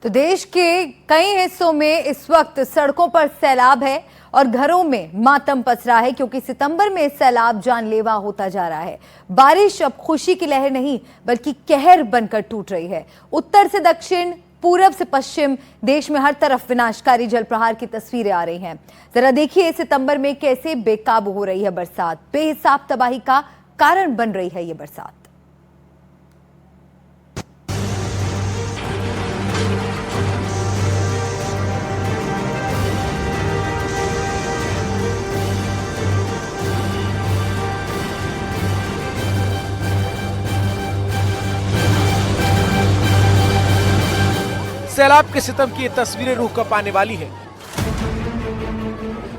तो देश के कई हिस्सों में इस वक्त सड़कों पर सैलाब है और घरों में मातम पसरा है क्योंकि सितंबर में सैलाब जानलेवा होता जा रहा है। बारिश अब खुशी की लहर नहीं बल्कि कहर बनकर टूट रही है। उत्तर से दक्षिण, पूरब से पश्चिम, देश में हर तरफ विनाशकारी जलप्रहार की तस्वीरें आ रही हैं। जरा देखिए सितंबर में कैसे बेकाबू हो रही है बरसात, बेहिसाब तबाही का कारण बन रही है ये बरसात। सैलाब के सितम की ये तस्वीरें रूह कपाने वाली है।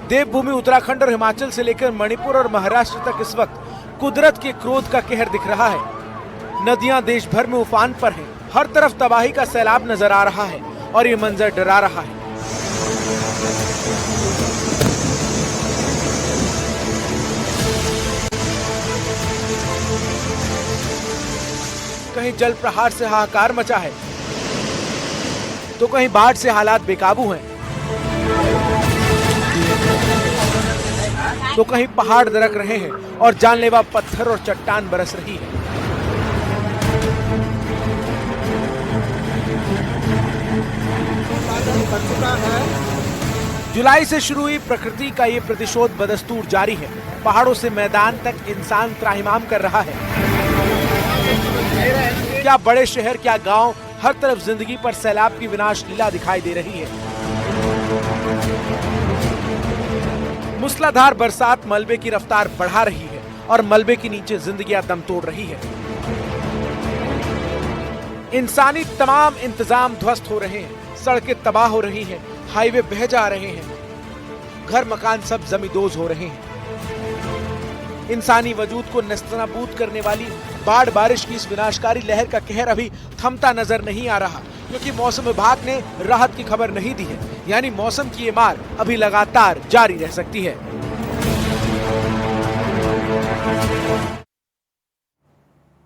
देवभूमि उत्तराखंड और हिमाचल से लेकर मणिपुर और महाराष्ट्र तक इस वक्त कुदरत के क्रोध का कहर दिख रहा है। नदियां देश भर में उफान पर हैं। हर तरफ तबाही का सैलाब नजर आ रहा है और ये मंजर डरा रहा है। कहीं जल प्रहार से हाहाकार मचा है तो कहीं बाढ़ से हालात बेकाबू हैं, तो कहीं पहाड़ दरक रहे हैं और जानलेवा पत्थर और चट्टान बरस रही है। जुलाई से शुरू हुई प्रकृति का ये प्रतिशोध बदस्तूर जारी है। पहाड़ों से मैदान तक इंसान त्राहिमाम कर रहा है। क्या बड़े शहर, क्या गांव, हर तरफ जिंदगी पर सैलाब की विनाश लीला दिखाई दे रही है। मूसलाधार बरसात मलबे की रफ्तार बढ़ा रही है और मलबे के नीचे जिंदगियां दम तोड़ रही है। इंसानी तमाम इंतजाम ध्वस्त हो रहे हैं, सड़कें तबाह हो रही हैं, हाईवे बह जा रहे हैं, घर मकान सब जमींदोज हो रहे हैं। इंसानी वजूद को नेस्तनाबूद करने वाली बाढ़ बारिश की इस विनाशकारी लहर का कहर अभी थमता नजर नहीं आ रहा क्योंकि मौसम विभाग ने राहत की खबर नहीं दी है। यानी मौसम की ये मार अभी लगातार जारी रह सकती है।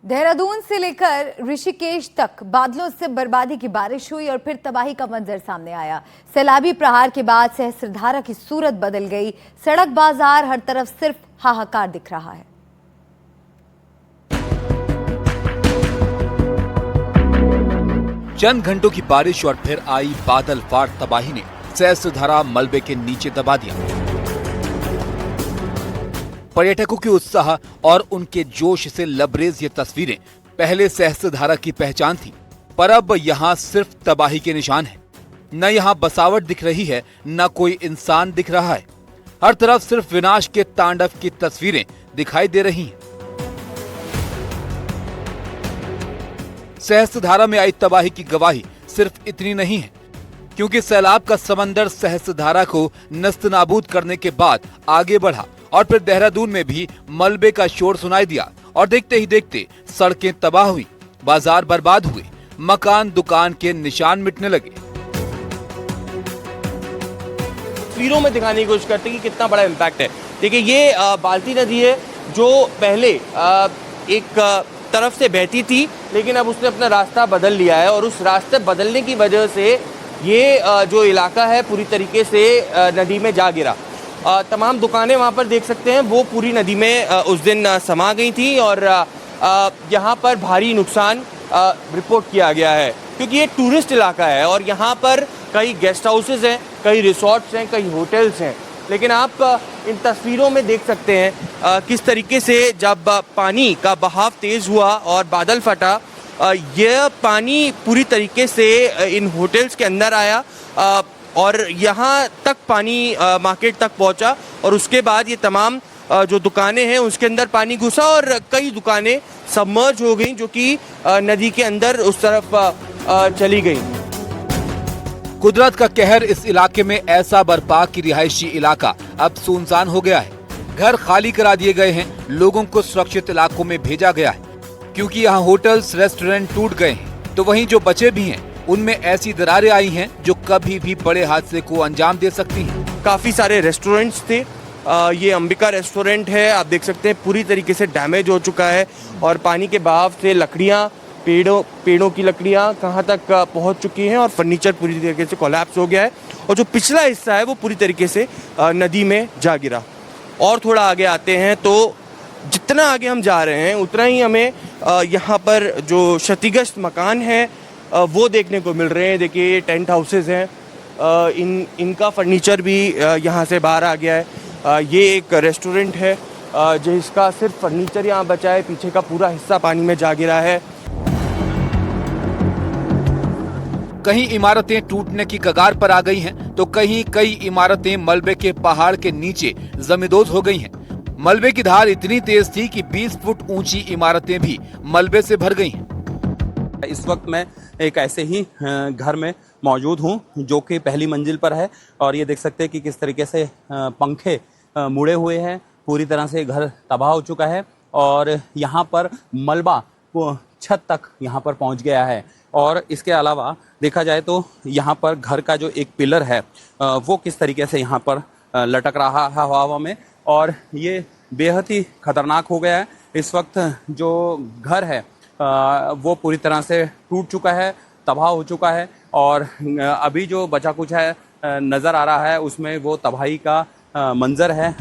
देहरादून से लेकर ऋषिकेश तक बादलों से बर्बादी की बारिश हुई और फिर तबाही का मंजर सामने आया। सैलाबी प्रहार के बाद सहस्त्रधारा की सूरत बदल गई। सड़क, बाजार, हर तरफ सिर्फ हाहाकार दिख रहा है। चंद घंटों की बारिश और फिर आई बादल फाड़ तबाही ने सहस्त्रधारा मलबे के नीचे दबा दिया। पर्यटकों के उत्साह और उनके जोश से लबरेज ये तस्वीरें पहले सहस्त्रधारा की पहचान थी, पर अब यहाँ सिर्फ तबाही के निशान हैं। न यहाँ बसावट दिख रही है, न कोई इंसान दिख रहा है। हर तरफ सिर्फ विनाश के तांडव की तस्वीरें दिखाई दे रही हैं। सहस्त्रधारा में आई तबाही की गवाही सिर्फ इतनी नहीं है, क्योंकि सैलाब का समंदर सहस्त्रधारा को नस्तनाबूद करने के बाद आगे बढ़ा और फिर देहरादून में भी मलबे का शोर सुनाई दिया और देखते ही देखते सड़कें तबाह हुई, बाजार बर्बाद हुए, मकान दुकान के निशान मिटने लगे। तस्वीरों में दिखाने की कोशिश करते हैं कि कितना बड़ा इम्पैक्ट है। देखिए ये बाल्टी नदी है जो पहले एक तरफ से बहती थी, लेकिन अब उसने अपना रास्ता बदल लिया है और उस रास्ते बदलने की वजह से ये जो इलाका है पूरी तरीके से नदी में जा गिरा। तमाम दुकानें वहाँ पर देख सकते हैं वो पूरी नदी में उस दिन समा गई थी और यहाँ पर भारी नुकसान रिपोर्ट किया गया है क्योंकि ये टूरिस्ट इलाका है और यहाँ पर कई गेस्ट हाउसेज हैं, कई रिसोर्ट्स हैं, कई होटल्स हैं। लेकिन आप इन तस्वीरों में देख सकते हैं किस तरीके से जब पानी का बहाव तेज़ हुआ और बादल फटा, यह पानी पूरी तरीके से इन होटल्स के अंदर आया और यहाँ तक पानी मार्केट तक पहुँचा और उसके बाद ये तमाम जो दुकानें हैं उसके अंदर पानी घुसा और कई दुकानें सबमर्ज हो गई जो कि नदी के अंदर उस तरफ चली गई। कुदरत का कहर इस इलाके में ऐसा बरपा कि रिहायशी इलाका अब सुनसान हो गया है। घर खाली करा दिए गए हैं, लोगों को सुरक्षित इलाकों में भेजा गया है क्योंकि यहाँ होटल्स, रेस्टोरेंट टूट गए हैं। तो वहीं जो बचे भी हैं उनमें ऐसी दरारें आई हैं जो कभी भी बड़े हादसे को अंजाम दे सकती हैं। काफ़ी सारे रेस्टोरेंट्स थे, ये अंबिका रेस्टोरेंट है, आप देख सकते हैं पूरी तरीके से डैमेज हो चुका है और पानी के बहाव से लकड़ियाँ पेड़ों की लकड़ियाँ कहाँ तक पहुँच चुकी हैं और फर्नीचर पूरी तरीके से कोलैप्स हो गया है और जो पिछला हिस्सा है वो पूरी तरीके से नदी में जा गिरा। और थोड़ा आगे आते हैं तो जितना आगे हम जा रहे हैं उतना ही हमें यहाँ पर जो क्षतिग्रस्त मकान हैं वो देखने को मिल रहे हैं। देखिए ये टेंट हाउसेज हैं, इनका फर्नीचर भी यहाँ से बाहर आ गया है। ये एक रेस्टोरेंट है जिसका सिर्फ फर्नीचर यहाँ बचा है, पीछे का पूरा हिस्सा पानी में जा गिरा है। कहीं इमारतें टूटने की कगार पर आ गई हैं, तो कहीं कई इमारतें मलबे के पहाड़ के नीचे जमींदोज हो गई हैं। मलबे की धार इतनी तेज थी कि 20 फुट ऊंची इमारतें भी मलबे से भर गई हैं। इस वक्त मैं एक ऐसे ही घर में मौजूद हूं जो कि पहली मंजिल पर है और ये देख सकते हैं कि किस तरीके से पंखे मुड़े हुए हैं, पूरी तरह से घर तबाह हो चुका है और यहाँ पर मलबा छत तक यहाँ पर पहुँच गया है। और इसके अलावा देखा जाए तो यहाँ पर घर का जो एक पिलर है वो किस तरीके से यहाँ पर लटक रहा है हवा में और ये बेहद ही खतरनाक हो गया है। इस वक्त जो घर है वो पूरी तरह से टूट चुका है, तबाह हो चुका है और अभी जो बचा कुछ है नज़र आ रहा है उसमें वो तबाही का मंजर है।